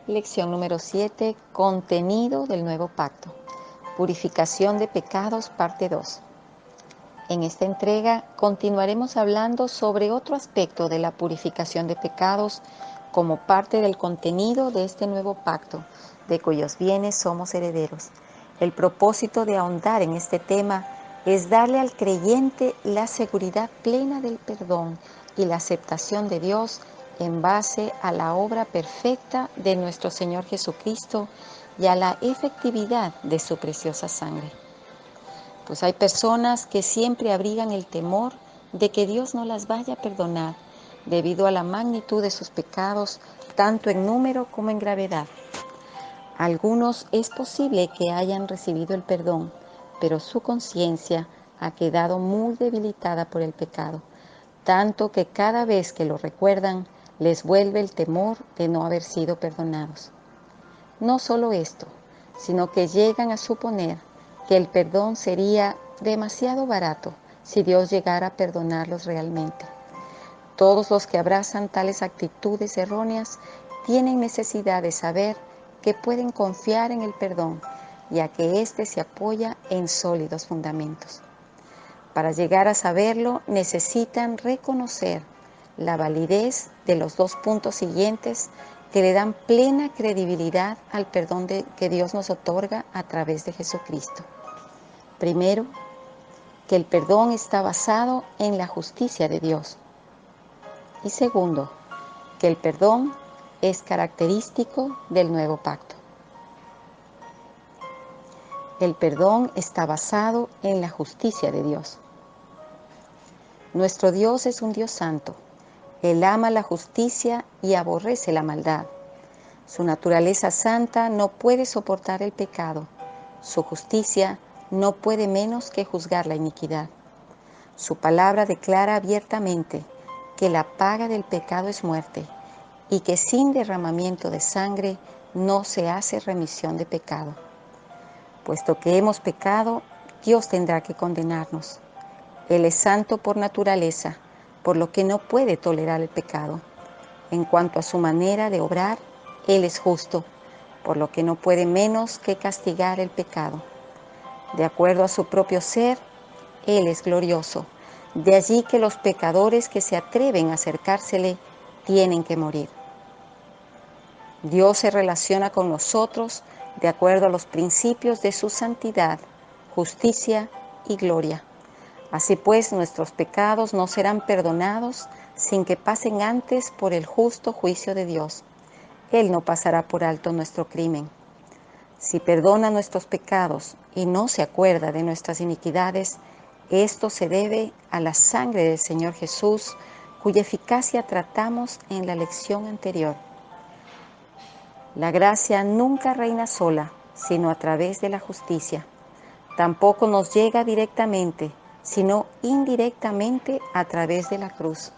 Lección número 7. Contenido del nuevo pacto. Purificación de pecados, parte 2. En esta entrega continuaremos hablando sobre otro aspecto de la purificación de pecados como parte del contenido de este nuevo pacto, de cuyos bienes somos herederos. El propósito de ahondar en este tema es darle al creyente la seguridad plena del perdón y la aceptación de Dios en base a la obra perfecta de nuestro Señor Jesucristo y a la efectividad de su preciosa sangre. Pues hay personas que siempre abrigan el temor de que Dios no las vaya a perdonar debido a la magnitud de sus pecados, tanto en número como en gravedad. Algunos es posible que hayan recibido el perdón, pero su conciencia ha quedado muy debilitada por el pecado, tanto que cada vez que lo recuerdan les vuelve el temor de no haber sido perdonados. No solo esto, sino que llegan a suponer que el perdón sería demasiado barato si Dios llegara a perdonarlos realmente. Todos los que abrazan tales actitudes erróneas tienen necesidad de saber que pueden confiar en el perdón, ya que éste se apoya en sólidos fundamentos. Para llegar a saberlo, necesitan reconocer la validez de los dos puntos siguientes que le dan plena credibilidad al perdón que Dios nos otorga a través de Jesucristo. Primero, que el perdón está basado en la justicia de Dios. Y segundo, que el perdón es característico del nuevo pacto. El perdón está basado en la justicia de Dios. Nuestro Dios es un Dios santo. Él ama la justicia y aborrece la maldad. Su naturaleza santa no puede soportar el pecado. Su justicia no puede menos que juzgar la iniquidad. Su palabra declara abiertamente que la paga del pecado es muerte y que sin derramamiento de sangre no se hace remisión de pecado. Puesto que hemos pecado, Dios tendrá que condenarnos. Él es santo por naturaleza, por lo que no puede tolerar el pecado. En cuanto a su manera de obrar, Él es justo, por lo que no puede menos que castigar el pecado. De acuerdo a su propio ser, Él es glorioso. De allí que los pecadores que se atreven a acercársele tienen que morir. Dios se relaciona con nosotros de acuerdo a los principios de su santidad, justicia y gloria. Así pues, nuestros pecados no serán perdonados sin que pasen antes por el justo juicio de Dios. Él no pasará por alto nuestro crimen. Si perdona nuestros pecados y no se acuerda de nuestras iniquidades, esto se debe a la sangre del Señor Jesús, cuya eficacia tratamos en la lección anterior. La gracia nunca reina sola, sino a través de la justicia. Tampoco nos llega directamente, sino indirectamente a través de la cruz.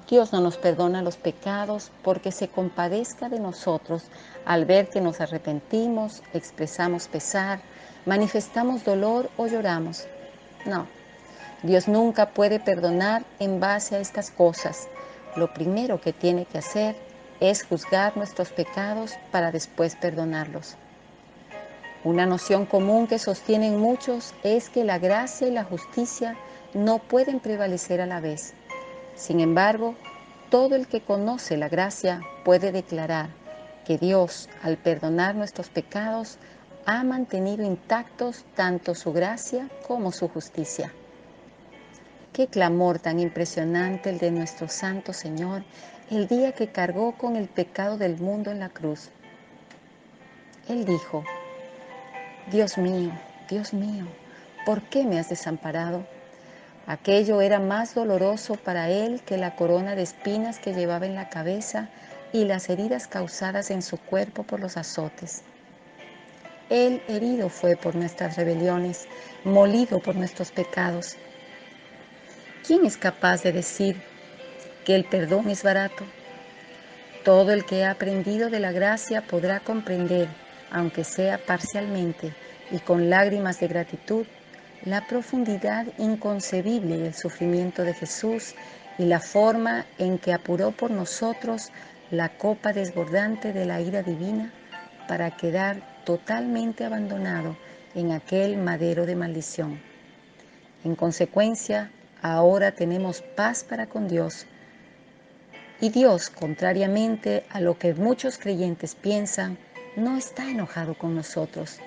Dios no nos perdona los pecados porque se compadezca de nosotros al ver que nos arrepentimos, expresamos pesar, manifestamos dolor o lloramos. No, Dios nunca puede perdonar en base a estas cosas. Lo primero que tiene que hacer es juzgar nuestros pecados para después perdonarlos. Una noción común que sostienen muchos es que la gracia y la justicia no pueden prevalecer a la vez. Sin embargo, todo el que conoce la gracia puede declarar que Dios, al perdonar nuestros pecados, ha mantenido intactos tanto su gracia como su justicia. Qué clamor tan impresionante el de nuestro Santo Señor el día que cargó con el pecado del mundo en la cruz. Él dijo: Dios mío, ¿por qué me has desamparado? Aquello era más doloroso para él que la corona de espinas que llevaba en la cabeza y las heridas causadas en su cuerpo por los azotes. Él herido fue por nuestras rebeliones, molido por nuestros pecados. ¿Quién es capaz de decir que el perdón es barato? Todo el que ha aprendido de la gracia podrá comprender, aunque sea parcialmente y con lágrimas de gratitud, la profundidad inconcebible del sufrimiento de Jesús y la forma en que apuró por nosotros la copa desbordante de la ira divina para quedar totalmente abandonado en aquel madero de maldición. En consecuencia, ahora tenemos paz para con Dios. Y Dios, contrariamente a lo que muchos creyentes piensan, no está enojado con nosotros.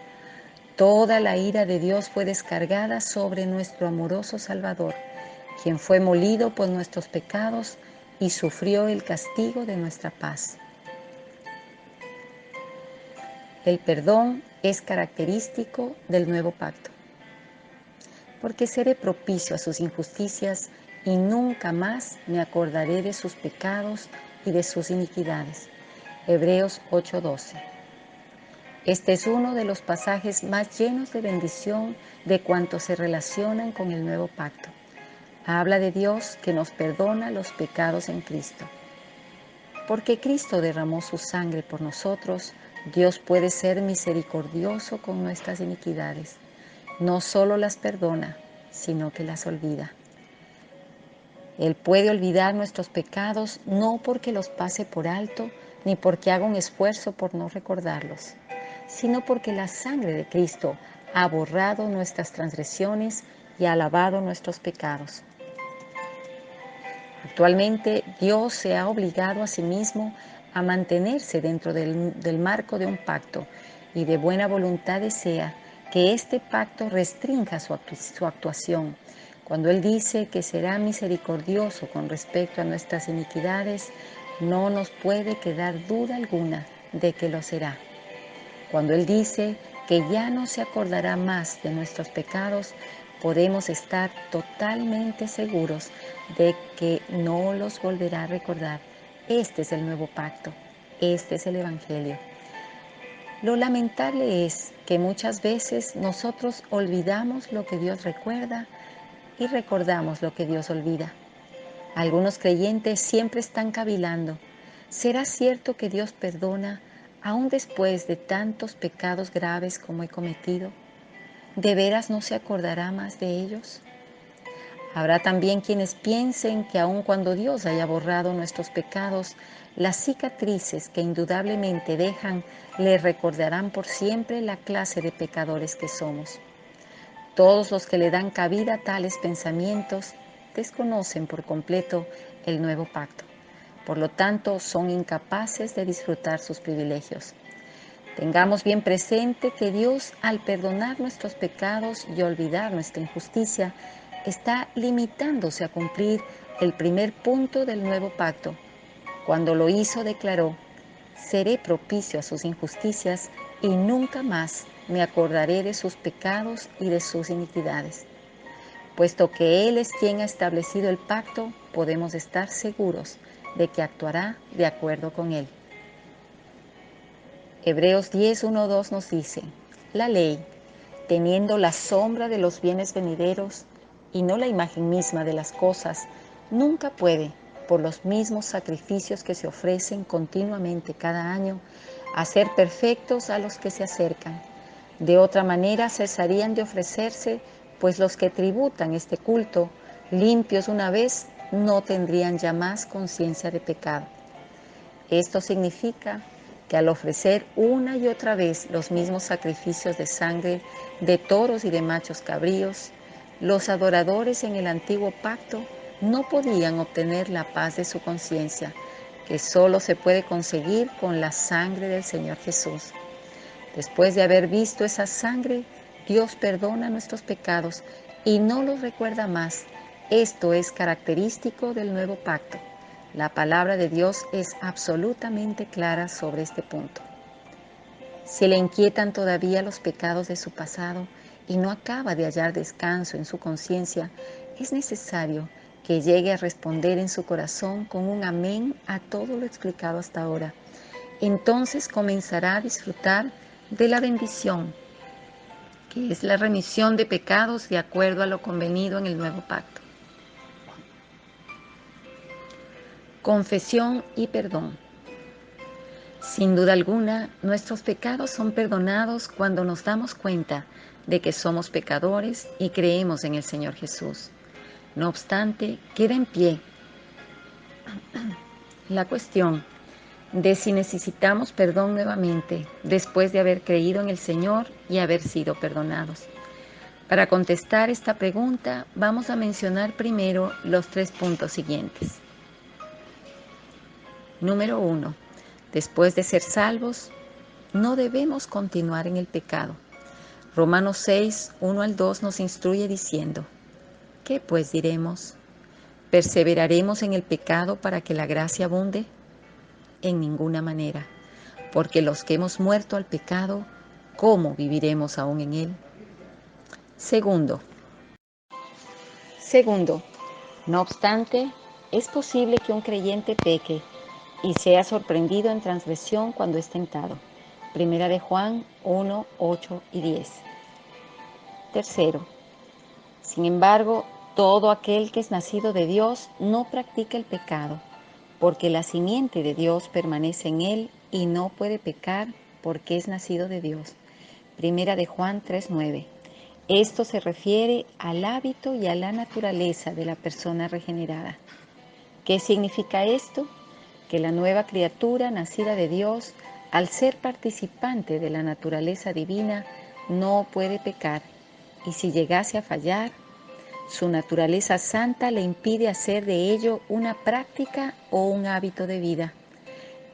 Toda la ira de Dios fue descargada sobre nuestro amoroso Salvador, quien fue molido por nuestros pecados y sufrió el castigo de nuestra paz. El perdón es característico del nuevo pacto, porque seré propicio a sus injusticias y nunca más me acordaré de sus pecados y de sus iniquidades. Hebreos 8:12. Este es uno de los pasajes más llenos de bendición de cuantos se relacionan con el nuevo pacto. Habla de Dios que nos perdona los pecados en Cristo. Porque Cristo derramó su sangre por nosotros, Dios puede ser misericordioso con nuestras iniquidades. No solo las perdona, sino que las olvida. Él puede olvidar nuestros pecados no porque los pase por alto, ni porque haga un esfuerzo por no recordarlos, sino porque la sangre de Cristo ha borrado nuestras transgresiones y ha lavado nuestros pecados. Actualmente, Dios se ha obligado a sí mismo a mantenerse dentro del marco de un pacto y de buena voluntad desea que este pacto restrinja su actuación. Cuando Él dice que será misericordioso con respecto a nuestras iniquidades, no nos puede quedar duda alguna de que lo será. Cuando Él dice que ya no se acordará más de nuestros pecados, podemos estar totalmente seguros de que no los volverá a recordar. Este es el nuevo pacto, este es el Evangelio. Lo lamentable es que muchas veces nosotros olvidamos lo que Dios recuerda y recordamos lo que Dios olvida. Algunos creyentes siempre están cavilando. ¿Será cierto que Dios perdona aún después de tantos pecados graves como he cometido? ¿De veras no se acordará más de ellos? Habrá también quienes piensen que aun cuando Dios haya borrado nuestros pecados, las cicatrices que indudablemente dejan le recordarán por siempre la clase de pecadores que somos. Todos los que le dan cabida a tales pensamientos desconocen por completo el nuevo pacto. Por lo tanto, son incapaces de disfrutar sus privilegios. Tengamos bien presente que Dios, al perdonar nuestros pecados y olvidar nuestra injusticia, está limitándose a cumplir el primer punto del nuevo pacto. Cuando lo hizo, declaró: seré propicio a sus injusticias y nunca más me acordaré de sus pecados y de sus iniquidades. Puesto que Él es quien ha establecido el pacto, podemos estar seguros de que actuará de acuerdo con Él. Hebreos 10:1-2 nos dice: la ley, teniendo la sombra de los bienes venideros y no la imagen misma de las cosas, nunca puede, por los mismos sacrificios que se ofrecen continuamente cada año, hacer perfectos a los que se acercan. De otra manera cesarían de ofrecerse, pues los que tributan este culto, limpios una vez, no tendrían ya más conciencia de pecado. Esto significa que al ofrecer una y otra vez los mismos sacrificios de sangre de toros y de machos cabríos, los adoradores en el antiguo pacto no podían obtener la paz de su conciencia, que solo se puede conseguir con la sangre del Señor Jesús. Después de haber visto esa sangre, Dios perdona nuestros pecados y no los recuerda más. Esto es característico del nuevo pacto. La palabra de Dios es absolutamente clara sobre este punto. Si le inquietan todavía los pecados de su pasado y no acaba de hallar descanso en su conciencia, es necesario que llegue a responder en su corazón con un amén a todo lo explicado hasta ahora. Entonces comenzará a disfrutar de la bendición, que es la remisión de pecados de acuerdo a lo convenido en el nuevo pacto. Confesión y perdón. Sin duda alguna, nuestros pecados son perdonados cuando nos damos cuenta de que somos pecadores y creemos en el Señor Jesús. No obstante, queda en pie la cuestión de si necesitamos perdón nuevamente después de haber creído en el Señor y haber sido perdonados. Para contestar esta pregunta, vamos a mencionar primero los 3 puntos siguientes. Número 1. Después de ser salvos, no debemos continuar en el pecado. Romanos 6, 1 al 2 nos instruye diciendo: ¿qué pues diremos? ¿Perseveraremos en el pecado para que la gracia abunde? En ninguna manera, porque los que hemos muerto al pecado, ¿cómo viviremos aún en él? Segundo, no obstante, es posible que un creyente peque y sea sorprendido en transgresión cuando es tentado. Primera de Juan 1, 8 y 10. Tercero, sin embargo, todo aquel que es nacido de Dios no practica el pecado, porque la simiente de Dios permanece en él y no puede pecar porque es nacido de Dios. Primera de Juan 3:9. Esto se refiere al hábito y a la naturaleza de la persona regenerada. ¿Qué significa esto? Que la nueva criatura nacida de Dios, al ser participante de la naturaleza divina, no puede pecar, y si llegase a fallar, su naturaleza santa le impide hacer de ello una práctica o un hábito de vida.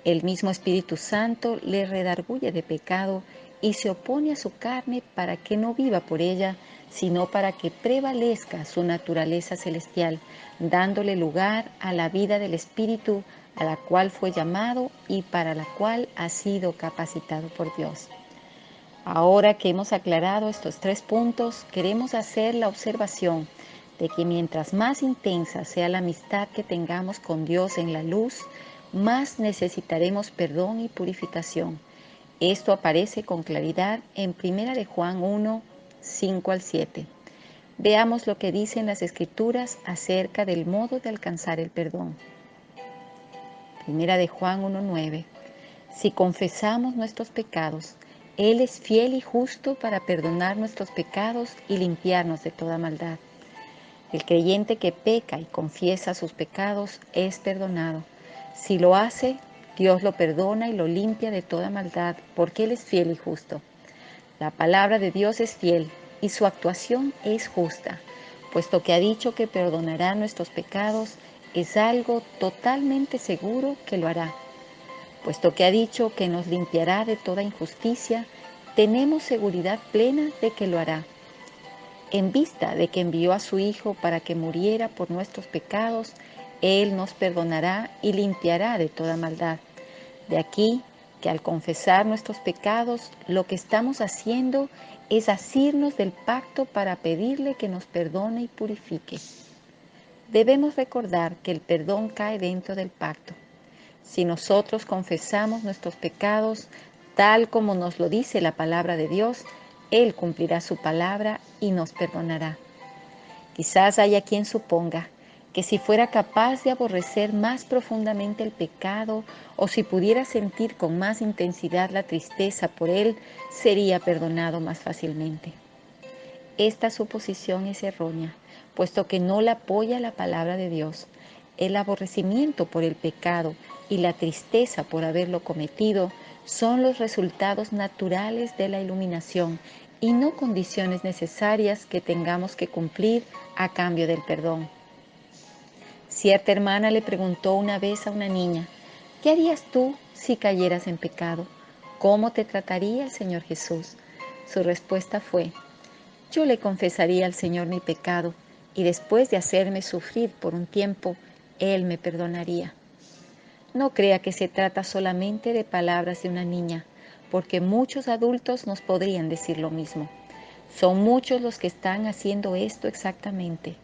El mismo Espíritu Santo le redarguye de pecado y se opone a su carne para que no viva por ella, sino para que prevalezca su naturaleza celestial, dándole lugar a la vida del Espíritu a la cual fue llamado y para la cual ha sido capacitado por Dios. Ahora que hemos aclarado estos 3 puntos, queremos hacer la observación de que mientras más intensa sea la amistad que tengamos con Dios en la luz, más necesitaremos perdón y purificación. Esto aparece con claridad en 1 de Juan 1, 5 al 7. Veamos lo que dicen las Escrituras acerca del modo de alcanzar el perdón. 1 de Juan 1, 9. Si confesamos nuestros pecados, Él es fiel y justo para perdonar nuestros pecados y limpiarnos de toda maldad. El creyente que peca y confiesa sus pecados es perdonado. Si lo hace, Dios lo perdona y lo limpia de toda maldad, porque Él es fiel y justo. La palabra de Dios es fiel y su actuación es justa, puesto que ha dicho que perdonará nuestros pecados, es algo totalmente seguro que lo hará. Puesto que ha dicho que nos limpiará de toda injusticia, tenemos seguridad plena de que lo hará. En vista de que envió a su Hijo para que muriera por nuestros pecados, Él nos perdonará y limpiará de toda maldad. De aquí que al confesar nuestros pecados, lo que estamos haciendo es asirnos del pacto para pedirle que nos perdone y purifique. Debemos recordar que el perdón cae dentro del pacto. Si nosotros confesamos nuestros pecados, tal como nos lo dice la palabra de Dios, Él cumplirá su palabra y nos perdonará. Quizás haya quien suponga que si fuera capaz de aborrecer más profundamente el pecado o si pudiera sentir con más intensidad la tristeza por él, sería perdonado más fácilmente. Esta suposición es errónea, puesto que no la apoya la palabra de Dios. El aborrecimiento por el pecado y la tristeza por haberlo cometido son los resultados naturales de la iluminación y no condiciones necesarias que tengamos que cumplir a cambio del perdón. Cierta hermana le preguntó una vez a una niña: ¿qué harías tú si cayeras en pecado? ¿Cómo te trataría el Señor Jesús? Su respuesta fue: yo le confesaría al Señor mi pecado y después de hacerme sufrir por un tiempo, Él me perdonaría. No crea que se trata solamente de palabras de una niña, porque muchos adultos nos podrían decir lo mismo. Son muchos los que están haciendo esto exactamente.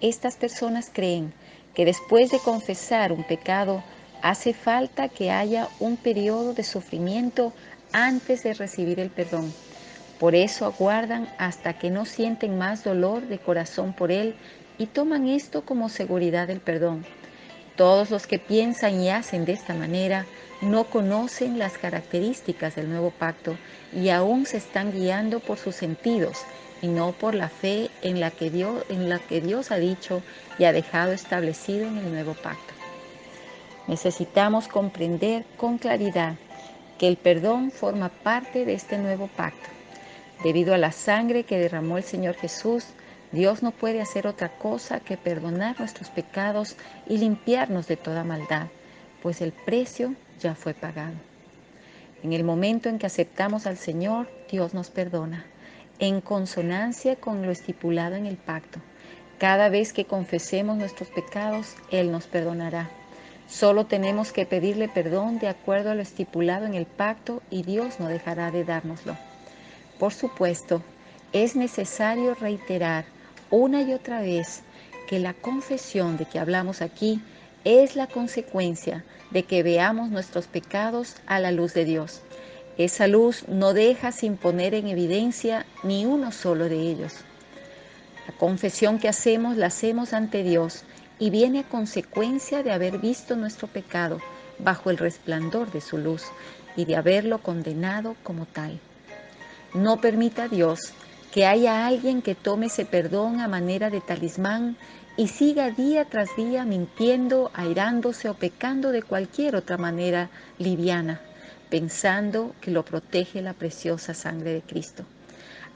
Estas personas creen que después de confesar un pecado, hace falta que haya un periodo de sufrimiento antes de recibir el perdón. Por eso aguardan hasta que no sienten más dolor de corazón por él y toman esto como seguridad del perdón. Todos los que piensan y hacen de esta manera no conocen las características del nuevo pacto y aún se están guiando por sus sentidos y no por la fe en la que Dios ha dicho y ha dejado establecido en el nuevo pacto. Necesitamos comprender con claridad que el perdón forma parte de este nuevo pacto. Debido a la sangre que derramó el Señor Jesús, Dios no puede hacer otra cosa que perdonar nuestros pecados y limpiarnos de toda maldad, pues el precio ya fue pagado. En el momento en que aceptamos al Señor, Dios nos perdona, en consonancia con lo estipulado en el pacto. Cada vez que confesemos nuestros pecados, Él nos perdonará. Solo tenemos que pedirle perdón de acuerdo a lo estipulado en el pacto y Dios no dejará de dárnoslo. Por supuesto, es necesario reiterar una y otra vez que la confesión de que hablamos aquí es la consecuencia de que veamos nuestros pecados a la luz de Dios. Esa luz no deja sin poner en evidencia ni uno solo de ellos. La confesión que hacemos la hacemos ante Dios y viene a consecuencia de haber visto nuestro pecado bajo el resplandor de su luz y de haberlo condenado como tal. No permita Dios que haya alguien que tome ese perdón a manera de talismán y siga día tras día mintiendo, airándose o pecando de cualquier otra manera liviana, pensando que lo protege la preciosa sangre de Cristo.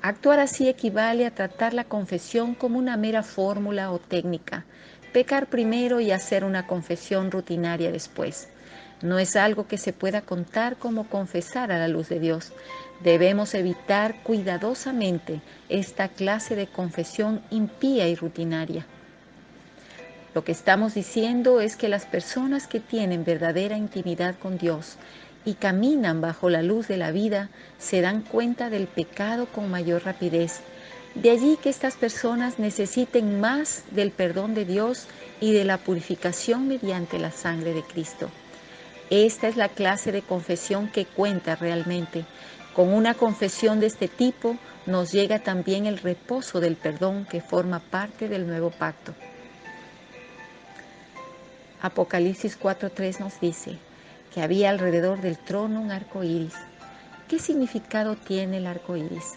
Actuar así equivale a tratar la confesión como una mera fórmula o técnica, pecar primero y hacer una confesión rutinaria después. No es algo que se pueda contar como confesar a la luz de Dios. Debemos evitar cuidadosamente esta clase de confesión impía y rutinaria. Lo que estamos diciendo es que las personas que tienen verdadera intimidad con Dios y caminan bajo la luz de la vida se dan cuenta del pecado con mayor rapidez. De allí que estas personas necesiten más del perdón de Dios y de la purificación mediante la sangre de Cristo. Esta es la clase de confesión que cuenta realmente. Con una confesión de este tipo nos llega también el reposo del perdón que forma parte del nuevo pacto. Apocalipsis 4:3 nos dice que había alrededor del trono un arco iris. ¿Qué significado tiene el arco iris?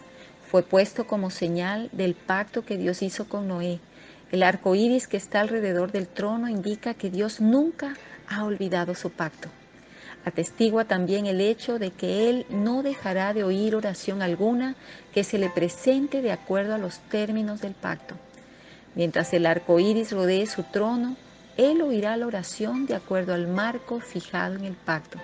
Fue puesto como señal del pacto que Dios hizo con Noé. El arco iris que está alrededor del trono indica que Dios nunca ha olvidado su pacto. Atestigua también el hecho de que Él no dejará de oír oración alguna que se le presente de acuerdo a los términos del pacto. Mientras el arco iris rodee su trono, Él oirá la oración de acuerdo al marco fijado en el pacto.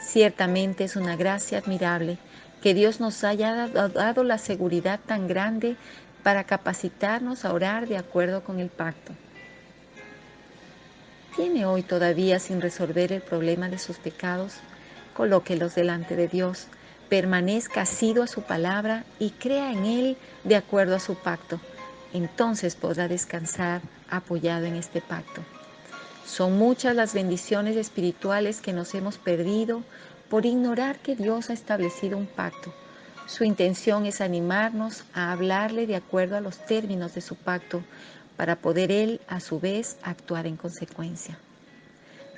Ciertamente es una gracia admirable que Dios nos haya dado la seguridad tan grande para capacitarnos a orar de acuerdo con el pacto. ¿Tiene hoy todavía sin resolver el problema de sus pecados? Colóquelos delante de Dios, permanezca asido a su palabra y crea en Él de acuerdo a su pacto. Entonces podrá descansar apoyado en este pacto. Son muchas las bendiciones espirituales que nos hemos perdido por ignorar que Dios ha establecido un pacto. Su intención es animarnos a hablarle de acuerdo a los términos de su pacto para poder Él, a su vez, actuar en consecuencia.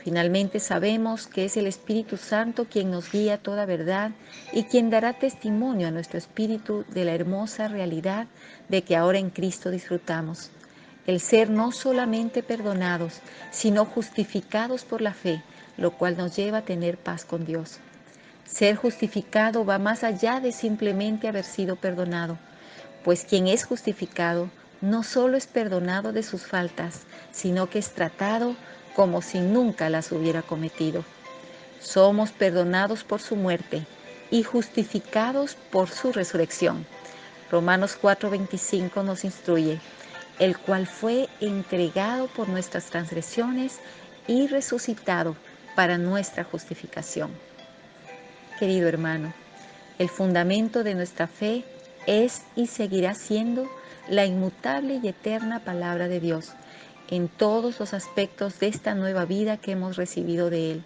Finalmente sabemos que es el Espíritu Santo quien nos guía a toda verdad y quien dará testimonio a nuestro espíritu de la hermosa realidad de que ahora en Cristo disfrutamos. El ser no solamente perdonados, sino justificados por la fe, lo cual nos lleva a tener paz con Dios. Ser justificado va más allá de simplemente haber sido perdonado, pues quien es justificado no solo es perdonado de sus faltas, sino que es tratado como si nunca las hubiera cometido. Somos perdonados por su muerte y justificados por su resurrección. Romanos 4:25 nos instruye, el cual fue entregado por nuestras transgresiones y resucitado para nuestra justificación. Querido hermano, el fundamento de nuestra fe es y seguirá siendo la inmutable y eterna palabra de Dios en todos los aspectos de esta nueva vida que hemos recibido de Él.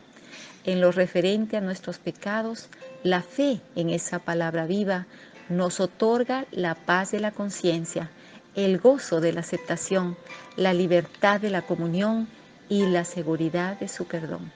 En lo referente a nuestros pecados, la fe en esa palabra viva nos otorga la paz de la conciencia, el gozo de la aceptación, la libertad de la comunión y la seguridad de su perdón.